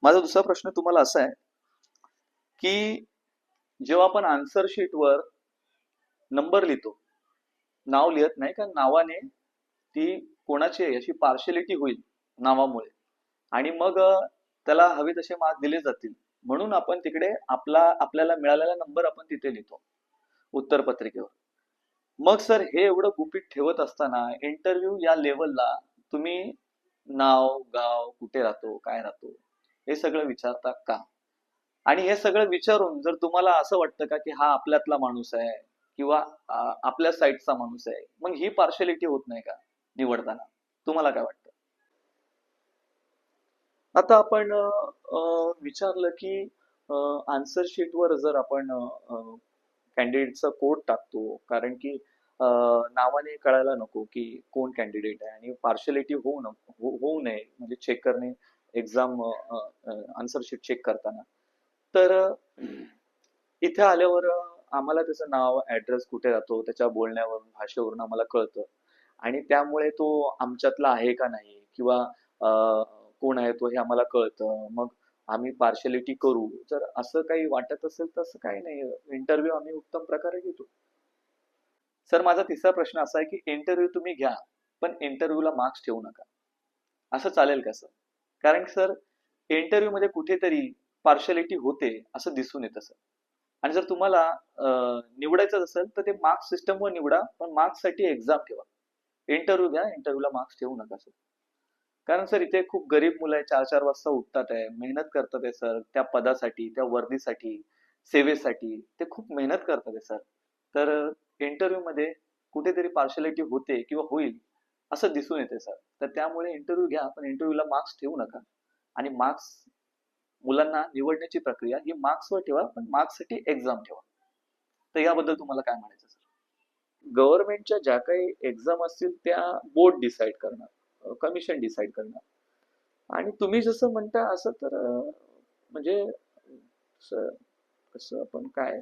माझा दुसरा प्रश्न तुम्हाला असा आहे की जेव्हा आपण आन्सर शीटवर नंबर लिहितो, नाव लिहत नाही, कारण नावाने ती कोणाची आहे याची पार्शलिटी होईल नावामुळे. आणि मग त्याला हवे तसे मार्क दिले जातील. म्हणून आपण तिकडे आपल्याला मिळालेला नंबर आपण तिथे लिहितो उत्तरपत्रिकेवर. मग सर हे एवढं गुपित ठेवत असताना इंटरव्ह्यू या लेवलला तुम्ही नाव, गाव, कुठे राहतो, काय राहतो, हे सगळं विचारता का? आणि हे सगळं विचारून जर तुम्हाला असं वाटतं का की हा आपल्यातला माणूस आहे किंवा आपल्या साईडचा माणूस आहे, मग ही पार्शलिटी होत नाही का निवडताना? तुम्हाला काय वाटतं? आता आपण विचारलं की आन्सर शीटवर जर आपण कॅन्डिडेटचा कोड टाकतो, कारण की नावाने कळायला नको की कोण कॅन्डिडेट आहे, आणि पार्शलिटी होऊ नये, म्हणजे चेक करणे एक्झाम आन्सर शीट चेक करताना. तर इथे आल्यावर आम्हाला त्याचं नाव, ऍड्रेस, कुठे राहतो, त्याच्या बोलण्यावरून, भाषेवरून आम्हाला कळतं. आणि त्यामुळे तो आमच्यातला आहे का नाही, किंवा कोण आहे तो, हे आम्हाला कळतं. मग आम्ही पार्शलिटी करू जर असं काही वाटत असेल, तसं काही नाही, इंटरव्ह्यू आम्ही उत्तम प्रकारे घेतो. सर माझा तिसरा प्रश्न असा आहे की इंटरव्ह्यू तुम्ही घ्या, पण इंटरव्ह्यूला मार्क्स ठेवू नका. असं चालेल का सर? कारण सर इंटरव्ह्यू मध्ये कुठेतरी पार्शलिटी होते असं दिसून येतं सर. आणि जर तुम्हाला निवडायचं असेल तर ते मार्क्स सिस्टमवर निवडा, पण मार्क्स साठी एक्झाम ठेवा. इंटरव्ह्यू घ्या, इंटरव्ह्यूला मार्क्स ठेवू नका सर. कारण सर इथे खूप गरीब मुलं आहे, 4-4 वाजता उठतात आहे, मेहनत करतात आहे सर, त्या पदासाठी, त्या वर्दीसाठी, सेवेसाठी ते खूप मेहनत करतात आहे सर. तर इंटरव्ह्यू मध्ये कुठेतरी पार्शलिटी होते किंवा होईल असं दिसून येते सर. तर त्यामुळे इंटरव्ह्यू घ्या, पण इंटरव्ह्यूला मार्क्स ठेवू नका. आणि मार्क्स, मुलांना निवडण्याची प्रक्रिया ही मार्क्सवर ठेवा, पण मार्क्ससाठी एक्झाम ठेवा. तर याबद्दल तुम्हाला काय म्हणायचं सर? गव्हर्नमेंटच्या ज्या काही एक्झाम असतील त्या बोर्ड डिसाईड करणार, कमिशन डिसाईड करणार. आणि तुम्ही जसं म्हणता असं तर म्हणजे कसं कसं आपण काय